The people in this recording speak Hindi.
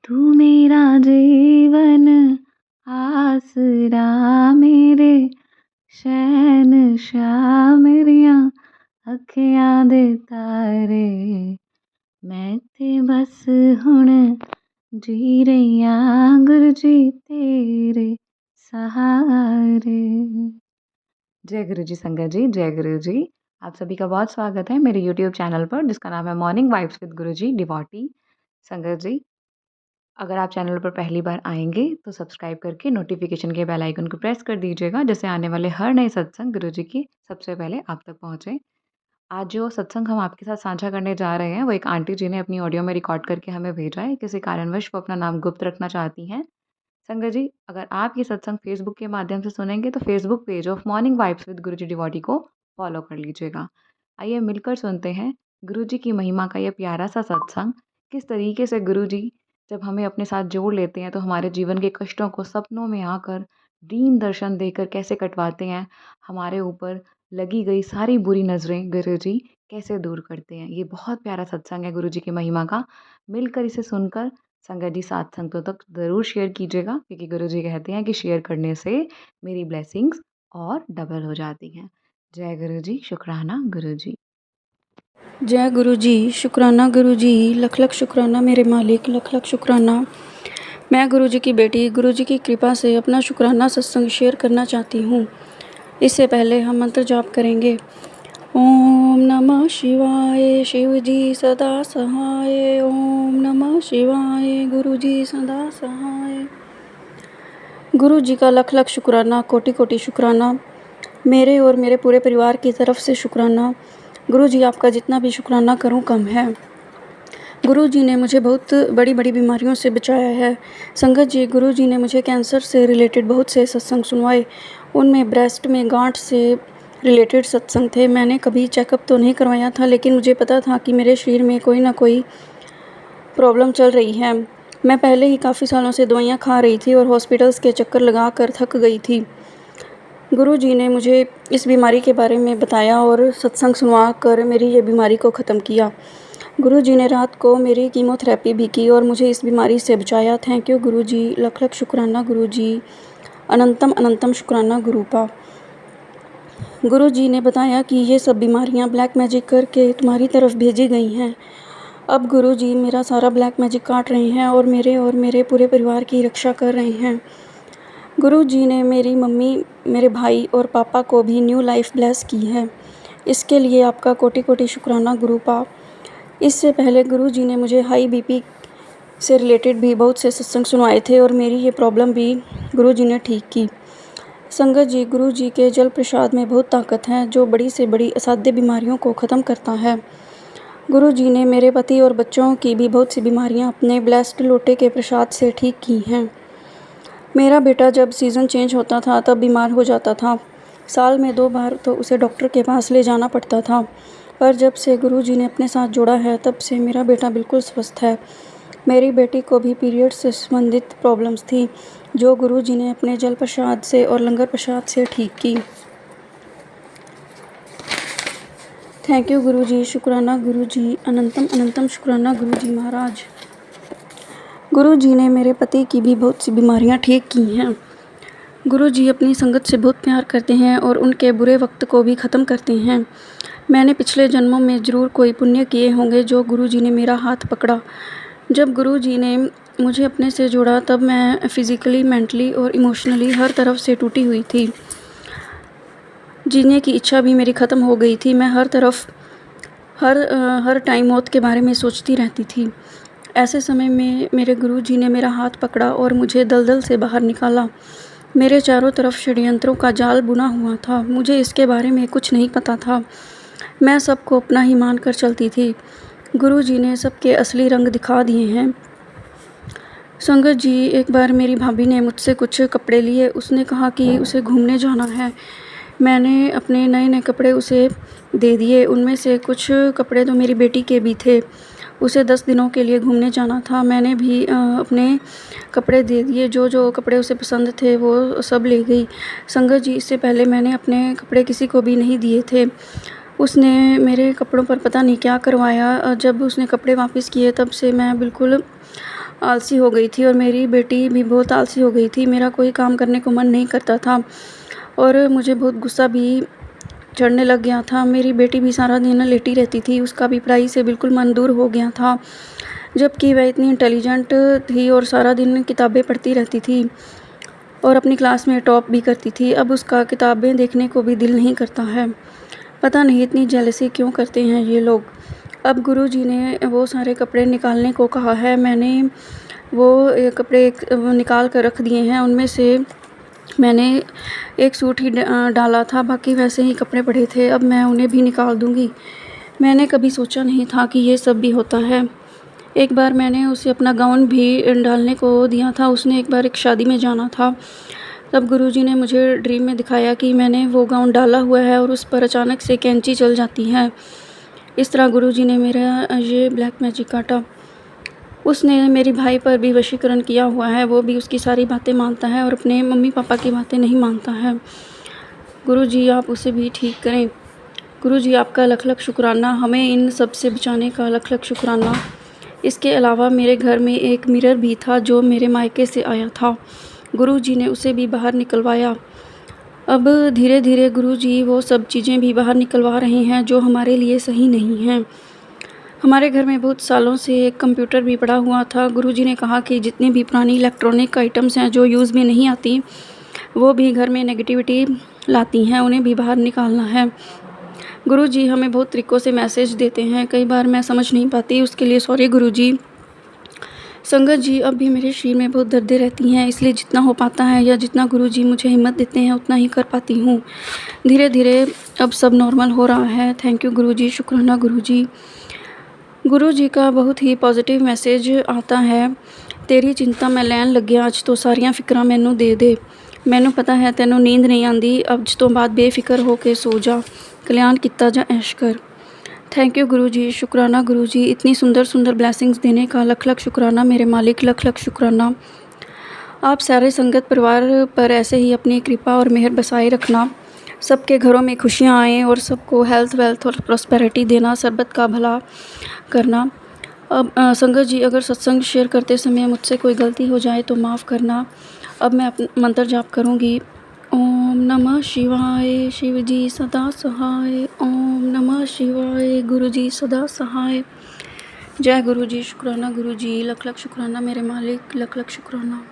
तू मेरा जीवन आसरा मेरे शहनशाह मेरियां अखियां दे तारे मैं ते बस हुण जी रही आं गुरु जी तेरे सहारे। जय गुरु जी संगत जी, जय गुरु जी। आप सभी का बहुत स्वागत है मेरे YouTube चैनल पर जिसका नाम है morning vibes with Guru ji devotee. संगत जी, अगर आप चैनल पर पहली बार आएंगे तो सब्सक्राइब करके नोटिफिकेशन के बेल आइकन को प्रेस कर दीजिएगा, जिससे आने वाले हर नए सत्संग गुरु जी की सबसे पहले आप तक पहुँचे। आज जो सत्संग हम आपके साथ साझा करने जा रहे हैं वो एक आंटी जी ने अपनी ऑडियो में रिकॉर्ड करके हमें भेजा है। किसी कारणवश वो अपना नाम गुप्त रखना चाहती हैं। संगत जी, अगर आप ये सत्संग फेसबुक के माध्यम से सुनेंगे तो Facebook page of morning vibes with Guru ji devotee को फॉलो कर लीजिएगा। आइए मिलकर सुनते हैं गुरु जी की महिमा का ये प्यारा सा सत्संग। किस तरीके से गुरु जी जब हमें अपने साथ जोड़ लेते हैं तो हमारे जीवन के कष्टों को सपनों में आकर ड्रीम दर्शन देकर कैसे कटवाते हैं, हमारे ऊपर लगी गई सारी बुरी नज़रें गुरु जी कैसे दूर करते हैं। ये बहुत प्यारा सत्संग है गुरु जी की महिमा का। मिलकर इसे सुनकर संगत जी साथ संगतों तक ज़रूर शेयर कीजिएगा, क्योंकि गुरु जी कहते हैं कि शेयर करने से मेरी ब्लेसिंग्स और डबल हो जाती हैं। जय गुरु जी, शुक्राना गुरु जी। जय गुरु जी, शुक्राना गुरु जी, लख लख शुक्राना मेरे मालिक, लख लख शुक्राना। मैं गुरु जी की बेटी गुरु जी की कृपा से अपना शुक्राना सत्संग शेयर करना चाहती हूँ। इससे पहले हम मंत्र जाप करेंगे। ओम नमः शिवाय, शिव जी सदा सहाय। ओम नमः शिवाय, गुरु जी सदा सहाय। गुरु जी का लख लख शुक्राना, कोटि कोटि शुक्राना। मेरे और मेरे पूरे परिवार की तरफ से शुक्राना। गुरु जी, आपका जितना भी शुक्राना करूं कम है। गुरु जी ने मुझे बहुत बड़ी बड़ी बीमारियों से बचाया है। संगत जी, गुरु जी ने मुझे कैंसर से रिलेटेड बहुत से सत्संग सुनवाए। उनमें ब्रेस्ट में गांठ से रिलेटेड सत्संग थे। मैंने कभी चेकअप तो नहीं करवाया था, लेकिन मुझे पता था कि मेरे शरीर में कोई ना कोई प्रॉब्लम चल रही है। मैं पहले ही काफ़ी सालों से दवाइयाँ खा रही थी और हॉस्पिटल्स के चक्कर लगा कर थक गई थी। गुरु जी ने मुझे इस बीमारी के बारे में बताया और सत्संग सुनवा कर मेरी ये बीमारी को ख़त्म किया। गुरु जी ने रात को मेरी कीमोथेरेपी भी की और मुझे इस बीमारी से बचाया। थैंक यू गुरु जी, लख लख शुक्राना गुरु जी, अनंतम अनंतम शुक्राना गुरुपा। गुरु जी ने बताया कि ये सब बीमारियां ब्लैक मैजिक करके तुम्हारी तरफ भेजी गई हैं। अब गुरु जी मेरा सारा ब्लैक मैजिक काट रहे हैं और मेरे पूरे परिवार की रक्षा कर रहे हैं। गुरु जी ने मेरी मम्मी, मेरे भाई और पापा को भी न्यू लाइफ ब्लेस की है। इसके लिए आपका कोटि कोटि शुक्राना गुरुपा। इससे पहले गुरु जी ने मुझे हाई बीपी से रिलेटेड भी बहुत से सत्संग सुनवाए थे और मेरी ये प्रॉब्लम भी गुरु जी ने ठीक की। संगत जी, गुरु जी के जल प्रसाद में बहुत ताकत है जो बड़ी से बड़ी असाध्य बीमारियों को ख़त्म करता है। गुरु जी ने मेरे पति और बच्चों की भी बहुत सी बीमारियां अपने ब्लेस्ड लोटे के प्रसाद से ठीक की हैं। मेरा बेटा जब सीज़न चेंज होता था तब बीमार हो जाता था। साल में 2 बार तो उसे डॉक्टर के पास ले जाना पड़ता था, पर जब से गुरु जी ने अपने साथ जोड़ा है तब से मेरा बेटा बिल्कुल स्वस्थ है। मेरी बेटी को भी पीरियड से संबंधित प्रॉब्लम्स थी जो गुरु जी ने अपने जल प्रसाद से और लंगर प्रसाद से ठीक की। थैंक यू गुरु जी, शुक्राना गुरु जी, अनंतम अनंतम शुक्राना गुरु जी महाराज। गुरु जी ने मेरे पति की भी बहुत सी बीमारियां ठीक की हैं। गुरु जी अपनी संगत से बहुत प्यार करते हैं और उनके बुरे वक्त को भी ख़त्म करते हैं। मैंने पिछले जन्मों में ज़रूर कोई पुण्य किए होंगे जो गुरु जी ने मेरा हाथ पकड़ा। जब गुरु जी ने मुझे अपने से जोड़ा तब मैं फ़िज़िकली, मेंटली और इमोशनली हर तरफ से टूटी हुई थी। जीने की इच्छा भी मेरी ख़त्म हो गई थी। मैं हर टाइम मौत के बारे में सोचती रहती थी। ऐसे समय में मेरे गुरु जी ने मेरा हाथ पकड़ा और मुझे दलदल से बाहर निकाला। मेरे चारों तरफ षड्यंत्रों का जाल बुना हुआ था। मुझे इसके बारे में कुछ नहीं पता था। मैं सबको अपना ही मान कर चलती थी। गुरु जी ने सबके असली रंग दिखा दिए हैं। संगत जी, एक बार मेरी भाभी ने मुझसे कुछ कपड़े लिए। उसने कहा कि उसे घूमने जाना है। मैंने अपने नए नए कपड़े उसे दे दिए। उनमें से कुछ कपड़े तो मेरी बेटी के भी थे। उसे 10 दिनों के लिए घूमने जाना था। मैंने भी अपने कपड़े दे दिए। जो जो कपड़े उसे पसंद थे वो सब ले गई। संगत जी, इससे पहले मैंने अपने कपड़े किसी को भी नहीं दिए थे। उसने मेरे कपड़ों पर पता नहीं क्या करवाया। जब उसने कपड़े वापस किए तब से मैं बिल्कुल आलसी हो गई थी और मेरी बेटी भी बहुत आलसी हो गई थी। मेरा कोई काम करने को मन नहीं करता था और मुझे बहुत गुस्सा भी चढ़ने लग गया था। मेरी बेटी भी सारा दिन लेटी रहती थी, उसका भी पढ़ाई से बिल्कुल मन दूर हो गया था, जबकि वह इतनी इंटेलिजेंट थी और सारा दिन किताबें पढ़ती रहती थी और अपनी क्लास में टॉप भी करती थी। अब उसका किताबें देखने को भी दिल नहीं करता है। पता नहीं इतनी जेलसी क्यों करते हैं ये लोग। अब गुरुजी ने वो सारे कपड़े निकालने को कहा है। मैंने वो कपड़े निकाल कर रख दिए हैं। उनमें से मैंने एक सूट ही डाला था, बाकी वैसे ही कपड़े पड़े थे। अब मैं उन्हें भी निकाल दूँगी। मैंने कभी सोचा नहीं था कि ये सब भी होता है। एक बार मैंने उसे अपना गाउन भी डालने को दिया था। उसने एक बार एक शादी में जाना था। तब गुरुजी ने मुझे ड्रीम में दिखाया कि मैंने वो गाउन डाला हुआ है और उस पर अचानक से कैंची चल जाती है। इस तरह गुरुजी ने मेरा ये ब्लैक मैजिक काटा। उसने मेरे भाई पर भी वशीकरण किया हुआ है। वो भी उसकी सारी बातें मानता है और अपने मम्मी पापा की बातें नहीं मानता है। गुरुजी आप उसे भी ठीक करें। गुरुजी आपका लख लख शुक्राना, हमें इन सब से बचाने का लख लख शुक्राना। इसके अलावा मेरे घर में एक मिरर भी था जो मेरे मायके से आया था। गुरुजी ने उसे भी बाहर निकलवाया। अब धीरे धीरे गुरुजी वो सब चीज़ें भी बाहर निकलवा रहे हैं जो हमारे लिए सही नहीं हैं। हमारे घर में बहुत सालों से एक कंप्यूटर भी पड़ा हुआ था। गुरुजी ने कहा कि जितनी भी पुरानी इलेक्ट्रॉनिक आइटम्स हैं जो यूज़ में नहीं आती, वो भी घर में नेगेटिविटी लाती हैं, उन्हें भी बाहर निकालना है। गुरुजी हमें बहुत तरीक़ों से मैसेज देते हैं, कई बार मैं समझ नहीं पाती, उसके लिए सॉरी गुरुजी। संगत जी, अब भी मेरे शरीर में बहुत दर्दें रहती हैं, इसलिए जितना हो पाता है या जितना गुरुजी मुझे हिम्मत देते हैं उतना ही कर पाती हूँ। धीरे धीरे अब सब नॉर्मल हो रहा है। थैंक यू गुरुजी, शुक्राना गुरुजी। गुरुजी का बहुत ही पॉजिटिव मैसेज आता है। तेरी चिंता मैं लैन लग्या, अज तो सारियां फिक्रां मैनू दे दे। मैनू पता है तैनू नींद नहीं आती, अज तो बाद बेफिक्र हो के सो जा, कल्याण किता जा ऐश कर। थैंक यू गुरुजी, शुक्राना गुरुजी। इतनी सुंदर सुंदर ब्लेसिंग्स देने का लख लख शुक्राना मेरे मालिक, लख लख शुक्राना। आप सारे संगत परिवार पर ऐसे ही अपनी कृपा और मेहर बसाए रखना। सबके घरों में खुशियाँ आएँ और सबको हेल्थ वेल्थ और प्रॉस्पेरिटी देना, सरबत का भला करना। अब संगत जी, अगर सत्संग शेयर करते समय मुझसे कोई गलती हो जाए तो माफ़ करना। अब मैं मंत्र जाप करूँगी। ओम नमः शिवाय, शिव जी सदा सहाय। ओम नमः शिवाय, गुरु जी सदा सहाय। जय गुरु जी, शुक्राना गुरु जी, लख लख शुक्राना मेरे मालिक, लख लख शुक्राना।